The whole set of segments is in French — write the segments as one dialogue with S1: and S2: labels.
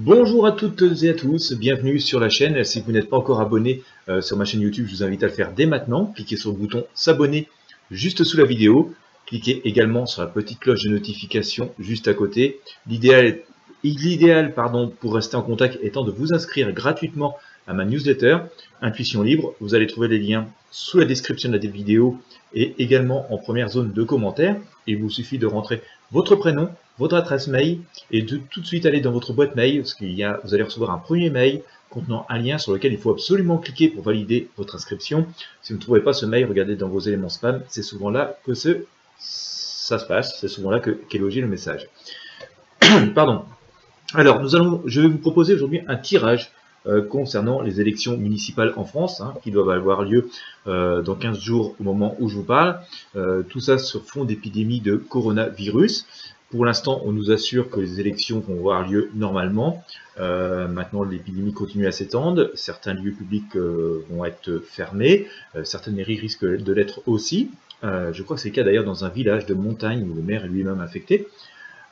S1: Bonjour à toutes et à tous, bienvenue sur la chaîne. Si vous n'êtes pas encore abonné sur ma chaîne YouTube, je vous invite à le faire dès maintenant. Cliquez sur le bouton s'abonner juste sous la vidéo. Cliquez également sur la petite cloche de notification juste à côté. L'idéal pour rester en contact étant de vous inscrire gratuitement à ma newsletter Intuition Libre. Vous allez trouver les liens sous la description de la vidéo et également en première zone de commentaires. Il vous suffit de rentrer votre prénom, votre adresse mail et de tout de suite aller dans votre boîte mail parce vous allez recevoir un premier mail contenant un lien sur lequel il faut absolument cliquer pour valider votre inscription. Si vous ne trouvez pas ce mail, regardez dans vos éléments spam, c'est souvent là que ça se passe, c'est souvent là qu'est logé le message. Pardon. Alors, je vais vous proposer aujourd'hui un tirage concernant les élections municipales en France, qui doivent avoir lieu dans 15 jours au moment où je vous parle. Tout ça sur fond d'épidémie de coronavirus. Pour l'instant, on nous assure que les élections vont avoir lieu normalement. Maintenant, l'épidémie continue à s'étendre. Certains lieux publics vont être fermés. Certaines mairies risquent de l'être aussi. Je crois que c'est le cas d'ailleurs dans un village de montagne où le maire est lui-même infecté.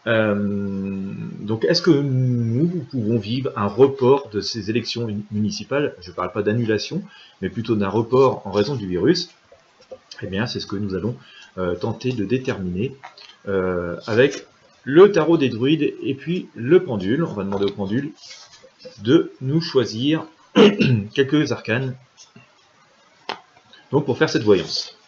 S1: Donc, est-ce que nous pouvons vivre un report de ces élections municipales? Je ne parle pas d'annulation, mais plutôt d'un report en raison du virus. Eh bien, c'est ce que nous allons tenter de déterminer avec le tarot des druides et puis le pendule. On va demander au pendule de nous choisir quelques arcanes donc pour faire cette voyance.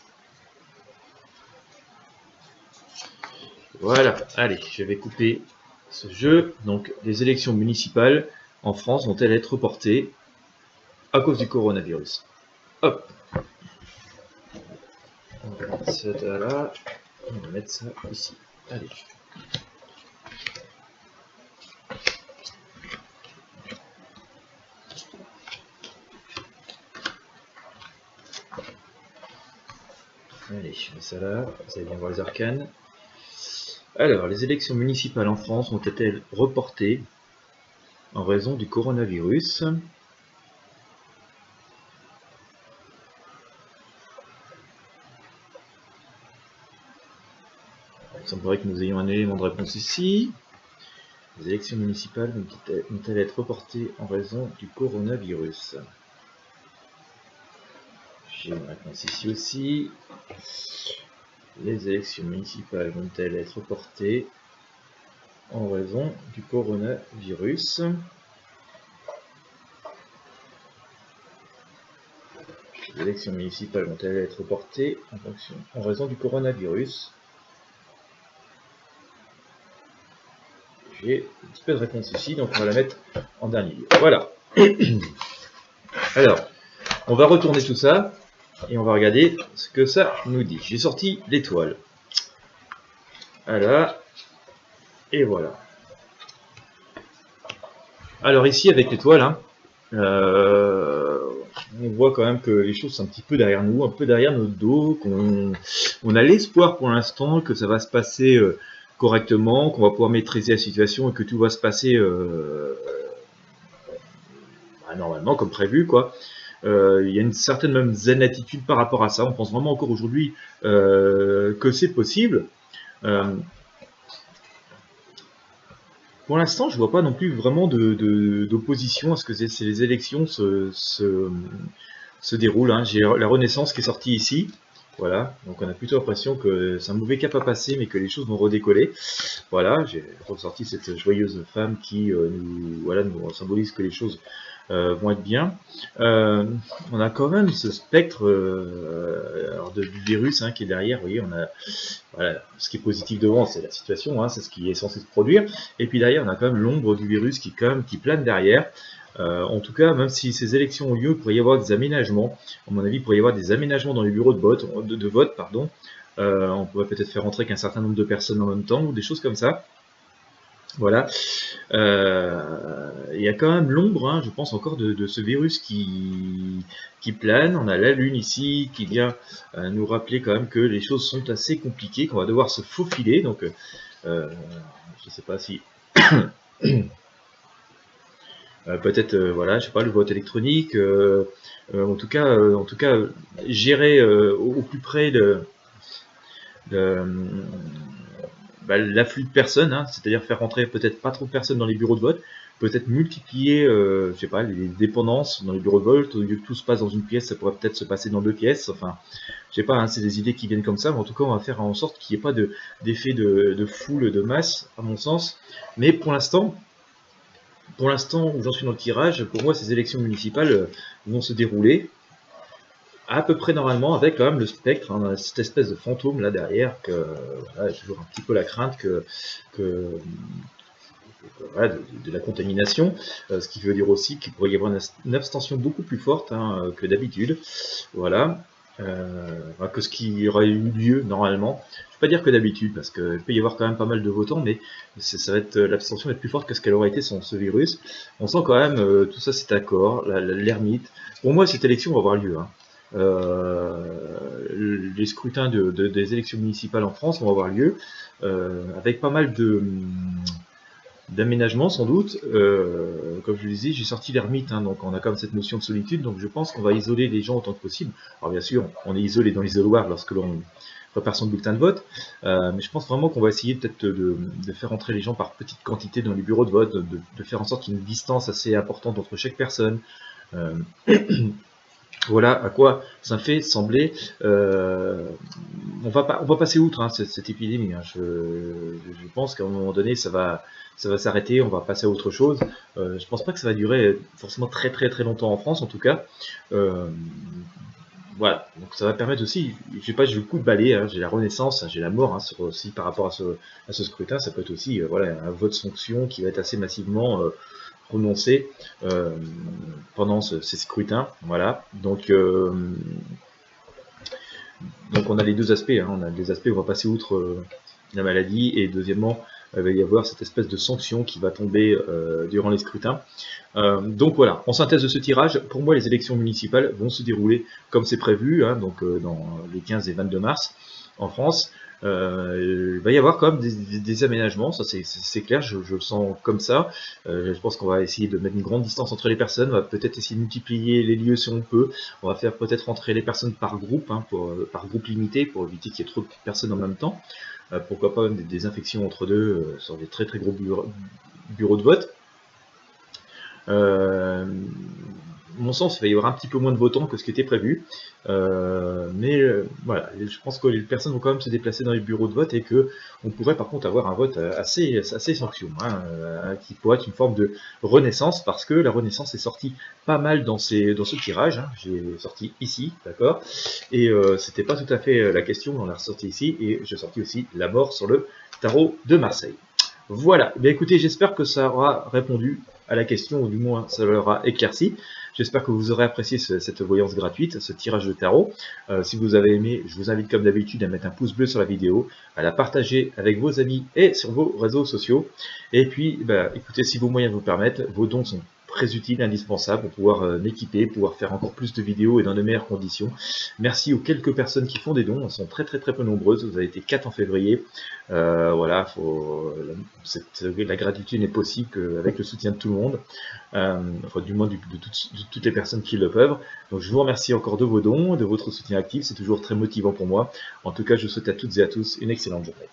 S1: Voilà, allez, je vais couper ce jeu. Donc, les élections municipales en France vont-elles être reportées à cause du coronavirus? Hop. On va mettre ça là. On va mettre ça ici. Allez. Allez, je mets ça là. Vous allez bien voir les arcanes. Alors, les élections municipales en France ont-elles reportées en raison du coronavirus? Il semblerait que nous ayons un élément de réponse ici. Les élections municipales vont-elles être reportées en raison du coronavirus? J'ai une réponse ici aussi. Les élections municipales vont-elles être reportées en raison du coronavirus? Les élections municipales vont-elles être reportées en raison du coronavirus? J'ai un petit peu de réponse ici, donc on va la mettre en dernier lieu. Voilà. Alors, on va retourner tout ça et on va regarder ce que ça nous dit. J'ai sorti l'étoile. Voilà. Et voilà. Alors ici, avec l'étoile, on voit quand même que les choses sont un petit peu derrière nous, un peu derrière notre dos, qu'on a l'espoir pour l'instant que ça va se passer correctement, qu'on va pouvoir maîtriser la situation et que tout va se passer normalement comme prévu, quoi. Il y a une certaine même zen attitude par rapport à ça. On pense vraiment encore aujourd'hui que c'est possible. Pour l'instant, je ne vois pas non plus vraiment d'opposition à ce que les élections se déroulent. J'ai la Renaissance qui est sortie ici. Voilà, donc on a plutôt l'impression que c'est un mauvais cap à passer, mais que les choses vont redécoller. Voilà, j'ai ressorti cette joyeuse femme qui nous symbolise que les choses vont être bien. On a quand même ce spectre du virus qui est derrière. Vous voyez, on a ce qui est positif devant, c'est la situation, c'est ce qui est censé se produire. Et puis derrière, on a quand même l'ombre du virus qui plane derrière. En tout cas, même si ces élections ont lieu, il pourrait y avoir des aménagements. À mon avis, il pourrait y avoir des aménagements dans les bureaux de vote. On pourrait peut-être faire entrer qu'un certain nombre de personnes en même temps, ou des choses comme ça. Voilà. Il y a quand même l'ombre, je pense encore, de ce virus qui plane. On a la Lune ici qui vient nous rappeler quand même que les choses sont assez compliquées, qu'on va devoir se faufiler. Donc, je ne sais pas si... peut-être, je sais pas, le vote électronique, en tout cas, gérer au plus près l'afflux de personnes, hein, c'est-à-dire faire rentrer peut-être pas trop de personnes dans les bureaux de vote, peut-être multiplier, je sais pas, les dépendances dans les bureaux de vote, au lieu que tout se passe dans une pièce, ça pourrait peut-être se passer dans 2 pièces, enfin, je sais pas, hein, c'est des idées qui viennent comme ça, mais en tout cas, on va faire en sorte qu'il n'y ait pas d'effet de foule, de masse, à mon sens, mais pour l'instant, où j'en suis dans le tirage, pour moi, ces élections municipales vont se dérouler à peu près normalement, avec quand même le spectre, hein, cette espèce de fantôme là derrière, que voilà, j'ai toujours un petit peu la crainte que voilà, de la contamination, ce qui veut dire aussi qu'il pourrait y avoir une abstention beaucoup plus forte, hein, que d'habitude, voilà, que ce qui aurait eu lieu normalement. Je ne vais pas dire que d'habitude, parce qu'il peut y avoir quand même pas mal de votants, mais ça va être, l'abstention va être plus forte que ce qu'elle aurait été sans ce virus. On sent quand même, tout ça c'est d'accord, l'ermite. Pour moi, cette élection va avoir lieu, hein. Les scrutins des élections municipales en France vont avoir lieu, avec pas mal d'aménagements sans doute. Comme je le disais, j'ai sorti l'ermite, hein, donc on a quand même cette notion de solitude, donc je pense qu'on va isoler les gens autant que possible. Alors bien sûr, on est isolé dans l'isoloir lorsque l'on prépare son bulletin de vote, mais je pense vraiment qu'on va essayer peut-être de faire entrer les gens par petite quantité dans les bureaux de vote, de faire en sorte qu'il y ait une distance assez importante entre chaque personne. Voilà à quoi ça fait sembler. On va passer outre, hein, cette épidémie, hein. Je pense qu'à un moment donné, ça va s'arrêter, on va passer à autre chose. Je pense pas que ça va durer forcément très très très longtemps en France, en tout cas. Voilà, donc ça va permettre aussi, j'ai le coup de balai, hein, j'ai la renaissance, hein, j'ai la mort, hein, aussi par rapport à ce scrutin, ça peut être aussi voilà, un vote sanction qui va être assez massivement prononcé pendant ces scrutins. Voilà, donc on a les deux aspects, hein. On a les aspects où on va passer outre la maladie, et deuxièmement, il va y avoir cette espèce de sanction qui va tomber durant les scrutins. Donc voilà, en synthèse de ce tirage, pour moi les élections municipales vont se dérouler comme c'est prévu, hein, donc dans les 15 et 22 mars en France. Il va y avoir quand même des aménagements, ça c'est clair, je le sens comme ça. Je pense qu'on va essayer de mettre une grande distance entre les personnes, on va peut-être essayer de multiplier les lieux si on peut, on va faire peut-être rentrer les personnes par groupe, hein, par groupe limité, pour éviter qu'il y ait trop de personnes en même temps. Pourquoi pas des infections entre deux sur des très très gros bureaux de vote. Mon sens, il va y avoir un petit peu moins de votants que ce qui était prévu, mais voilà, je pense que les personnes vont quand même se déplacer dans les bureaux de vote, et que on pourrait par contre avoir un vote assez sanction, hein, qui pourrait être une forme de renaissance, parce que la renaissance est sortie pas mal dans ce tirage, hein. J'ai sorti ici, d'accord, et c'était pas tout à fait la question, on l'a ressorti ici, et j'ai sorti aussi la mort sur le tarot de Marseille. Voilà, bien écoutez, j'espère que ça aura répondu à la question, ou du moins ça l'aura éclairci. J'espère que vous aurez apprécié cette voyance gratuite, ce tirage de tarot. Si vous avez aimé, je vous invite comme d'habitude à mettre un pouce bleu sur la vidéo, à la partager avec vos amis et sur vos réseaux sociaux. Et puis, écoutez, si vos moyens vous permettent, vos dons sont très utiles, indispensables pour pouvoir m'équiper, pouvoir faire encore plus de vidéos et dans de meilleures conditions. Merci aux quelques personnes qui font des dons, elles sont très très très peu nombreuses, vous avez été 4 en février. Voilà, la gratitude n'est possible qu'avec le soutien de tout le monde, enfin du moins de toutes les personnes qui le peuvent. Donc je vous remercie encore de vos dons, de votre soutien actif, c'est toujours très motivant pour moi. En tout cas, je souhaite à toutes et à tous une excellente journée.